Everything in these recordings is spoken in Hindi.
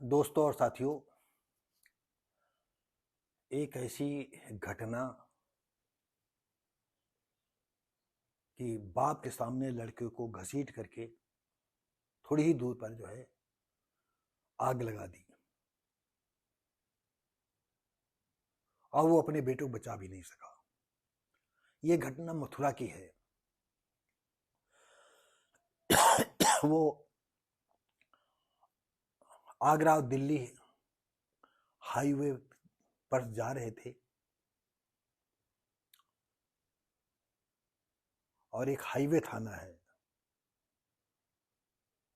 दोस्तों और साथियों, एक ऐसी घटना कि बाप के सामने लड़के को घसीट करके थोड़ी ही दूर पर जो है आग लगा दी और वो अपने बेटे को बचा भी नहीं सका। ये घटना मथुरा की है। वो आगरा और दिल्ली हाईवे पर जा रहे थे और एक हाईवे थाना है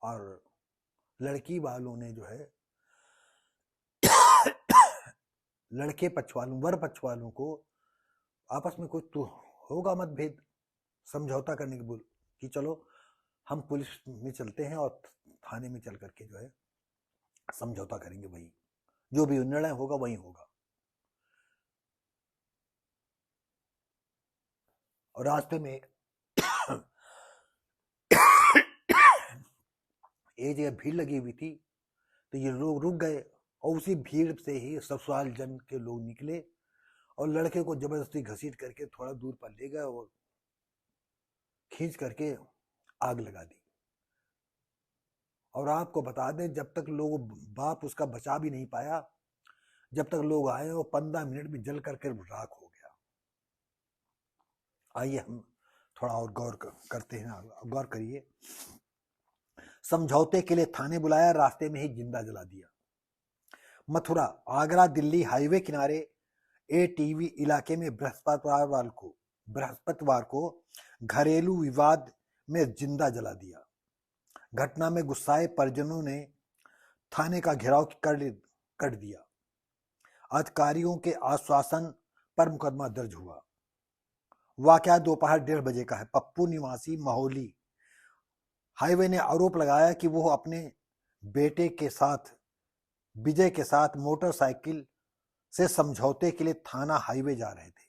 और लड़की वालों ने जो है लड़के पक्ष वालों वर पक्ष वालों को आपस में कुछ तो होगा मतभेद, समझौता करने की बोल कि चलो हम पुलिस में चलते हैं और थाने में चल करके जो है समझौता करेंगे, वही जो भी निर्णय होगा वही होगा। और रास्ते में एक जगह भीड़ लगी हुई थी तो ये लोग रुक गए और उसी भीड़ से ही ससुराल जन के लोग निकले और लड़के को जबरदस्ती घसीट करके थोड़ा दूर पर ले गए और खींच करके आग लगा दी। और आपको बता दें, जब तक लोग बाप उसका बचा भी नहीं पाया, जब तक लोग आए वो 15 मिनट में जल करके राख हो गया। आइए हम थोड़ा और गौर करते हैं, गौर करिए। समझौते के लिए थाने बुलाया, रास्ते में ही जिंदा जला दिया। मथुरा आगरा दिल्ली हाईवे किनारे एटीवी इलाके में बृहस्पतिवार को घरेलू विवाद में जिंदा जला दिया। घटना में गुस्साए परिजनों ने थाने का घेराव कर दिया। अधिकारियों के आश्वासन पर मुकदमा दर्ज हुआ। वाकया दोपहर 1:30 बजे का है। पप्पू निवासी माहौली हाईवे ने आरोप लगाया कि वो अपने बेटे के साथ विजय के साथ मोटरसाइकिल से समझौते के लिए थाना हाईवे जा रहे थे।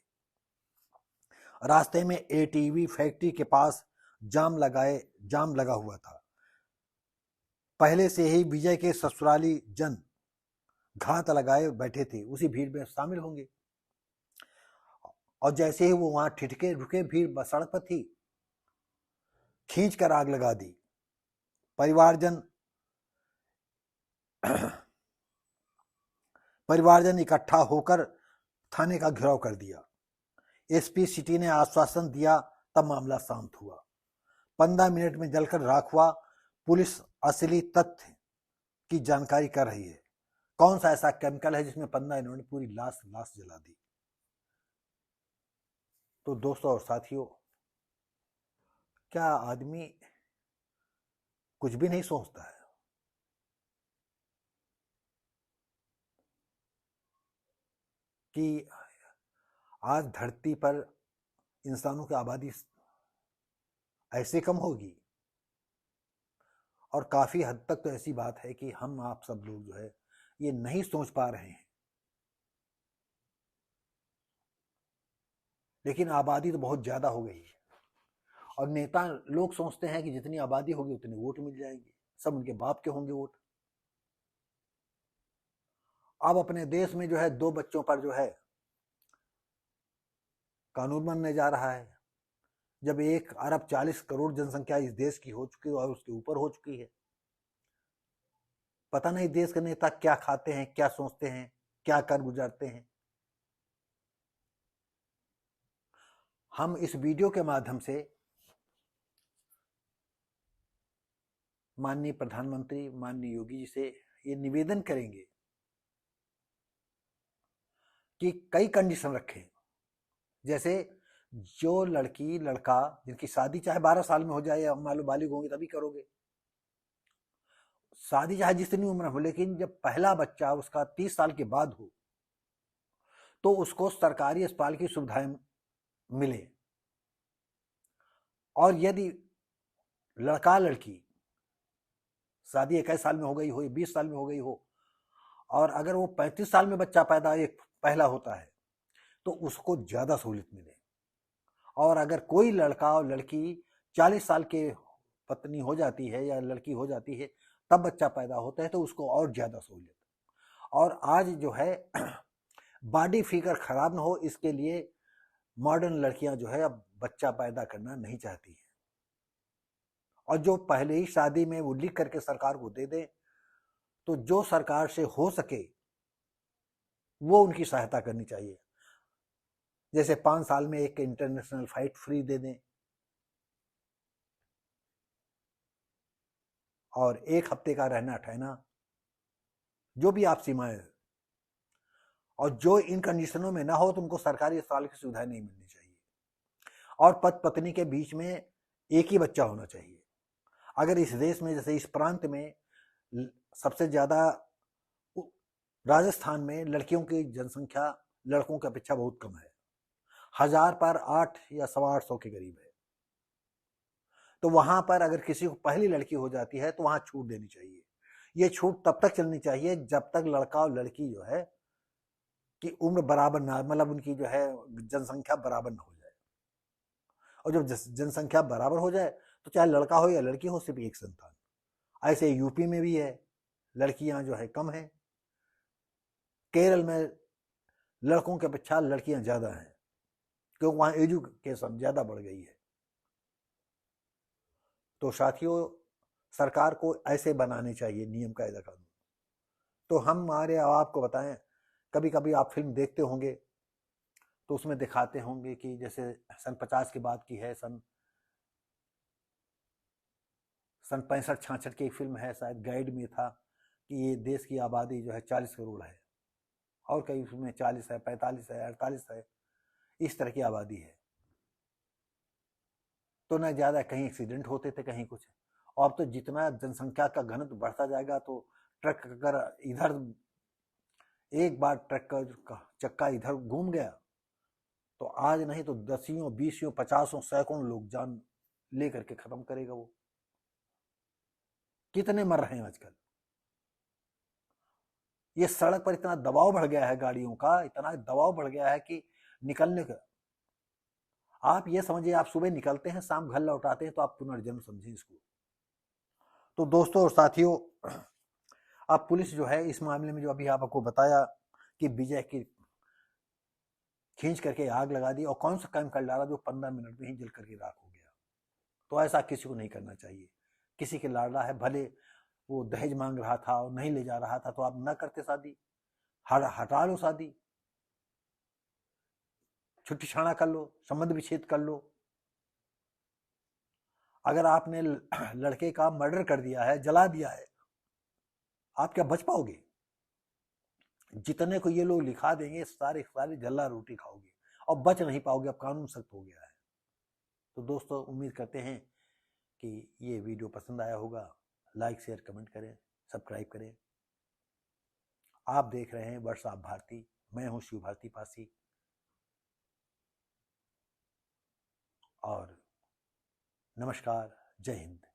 रास्ते में एटीवी फैक्ट्री के पास जाम लगा हुआ था। पहले से ही विजय के ससुराली जन घात लगाए बैठे थे, उसी भीड़ में शामिल होंगे। और जैसे ही वो वहां ठिठके रुके, भीड़ सड़क पर थी, खींच कर आग लगा दी। परिवारजन इकट्ठा होकर थाने का घेराव कर दिया। एसपी सिटी ने आश्वासन दिया, तब मामला शांत हुआ। 15 मिनट में जलकर राख हुआ। पुलिस असली तथ्य की जानकारी कर रही है। कौन सा ऐसा केमिकल है जिसमें 15 इन्होंने पूरी लाश जला दी। तो दोस्तों और साथियों, क्या आदमी कुछ भी नहीं सोचता है? कि आज धरती पर इंसानों की आबादी ऐसे कम होगी। और काफी हद तक तो ऐसी बात है कि हम आप सब लोग जो है ये नहीं सोच पा रहे हैं। लेकिन आबादी तो बहुत ज्यादा हो गई है और नेता लोग सोचते हैं कि जितनी आबादी होगी उतने वोट मिल जाएंगे, सब उनके बाप के होंगे वोट। अब अपने देश में जो है 2 बच्चों पर जो है कानून बनने जा रहा है, जब 1 अरब 40 करोड़ जनसंख्या इस देश की हो चुकी है और उसके ऊपर हो चुकी है। पता नहीं देश के नेता क्या खाते हैं, क्या सोचते हैं, क्या कर गुजरते हैं। हम इस वीडियो के माध्यम से माननीय प्रधानमंत्री माननीय योगी जी से ये निवेदन करेंगे कि कई कंडीशन रखें। जैसे जो लड़की लड़का जिनकी शादी चाहे 12 साल में हो जाए या मान लो बालिग होंगे तभी करोगे, शादी चाहे जितनी उम्र हो, लेकिन जब पहला बच्चा उसका 30 साल के बाद हो तो उसको सरकारी अस्पताल की सुविधाएं मिले। और यदि लड़का लड़की शादी 21 साल में हो गई हो, 20 साल में हो गई हो, और अगर वो 35 साल में बच्चा पैदा एक पहला होता है तो उसको ज्यादा सहूलियत मिले। और अगर कोई लड़का और लड़की 40 साल के पत्नी हो जाती है या लड़की हो जाती है तब बच्चा पैदा होता है तो उसको और ज़्यादा सहूलियत। और आज जो है बॉडी फिगर खराब ना हो इसके लिए मॉडर्न लड़कियां जो है अब बच्चा पैदा करना नहीं चाहती हैं, और जो पहले ही शादी में वो लिख करके सरकार को दे दे, तो जो सरकार से हो सके वो उनकी सहायता करनी चाहिए। जैसे 5 साल में एक इंटरनेशनल फ्लाइट फ्री दे दें, और 1 हफ्ते का रहना ठहना, जो भी आप सीमाएं, और जो इन कंडीशनों में ना हो तो उनको सरकारी अस्पताल की सुविधाएं नहीं मिलनी चाहिए। और पति पत्नी के बीच में एक ही बच्चा होना चाहिए। अगर इस देश में, जैसे इस प्रांत में सबसे ज्यादा राजस्थान में लड़कियों की जनसंख्या लड़कों की अपेक्षा बहुत कम है, 1000 पर 8 या 825 के करीब है। तो वहां पर अगर किसी को पहली लड़की हो जाती है तो वहां छूट देनी चाहिए। ये छूट तब तक चलनी चाहिए जब तक लड़का और लड़की जो है कि उम्र बराबर ना, मतलब उनकी जो है जनसंख्या बराबर ना हो जाए। और जब जनसंख्या बराबर हो जाए तो चाहे लड़का हो या लड़की हो, सिर्फ एक संतान। ऐसे यूपी में भी है, लड़कियां जो है कम है। केरल में लड़कों की अपेक्षा लड़कियां ज्यादा हैं, क्योंकि वहां एजुकेशन ज्यादा बढ़ गई है। तो साथियों, सरकार को ऐसे बनाने चाहिए नियम कायदा कानून। तो हमारे आपको बताएं, कभी कभी आप फिल्म देखते होंगे तो उसमें दिखाते होंगे कि जैसे सन 50 की बात की है, सन 65-66 की एक फिल्म है, शायद गाइड में था कि ये देश की आबादी जो है 40 करोड़ है, और कई उसमें 40 है, 45 है, 48 है, इस तरह की आबादी है। तो न ज्यादा कहीं एक्सीडेंट होते थे, कहीं कुछ। और अब तो जितना जनसंख्या का घनत्व बढ़ता जाएगा तो ट्रक अगर इधर एक बार ट्रक का चक्का इधर घूम गया तो आज नहीं तो 10, 20, 50, सैकड़ों लोग जान लेकर के खत्म करेगा वो। कितने मर रहे हैं आजकल। ये सड़क पर इतना दबाव बढ़ गया है, गाड़ियों का इतना दबाव बढ़ गया है कि निकलने का, आप ये समझिए, आप सुबह निकलते हैं, शाम घर लौटाते हैं, तो आप पुनर्जन्म समझिए इसको। तो दोस्तों और साथियों, अब पुलिस जो है इस मामले में जो अभी आपको बताया कि विजय की खींच करके आग लगा दी, और कौन सा काम कर डाला जो 15 मिनट में ही जल करके राख हो गया। तो ऐसा किसी को नहीं करना चाहिए। किसी के लाडला है, भले वो दहेज मांग रहा था और नहीं ले जा रहा था, तो आप न करते शादी, हटा लो शादी, छुट्टी छाड़ा कर लो, संबंध विच्छेद कर लो। अगर आपने लड़के का मर्डर कर दिया है, जला दिया है, आप क्या बच पाओगे? जितने को ये लोग लिखा देंगे सारे सारे जल्ला रोटी खाओगे और बच नहीं पाओगे। अब कानून सख्त हो गया है। तो दोस्तों, उम्मीद करते हैं कि ये वीडियो पसंद आया होगा। लाइक शेयर कमेंट करें, सब्सक्राइब करें। आप देख रहे हैं वर्ष ऑफ भारती, मैं हूं शिव भारती पासी, और नमस्कार, जय हिंद।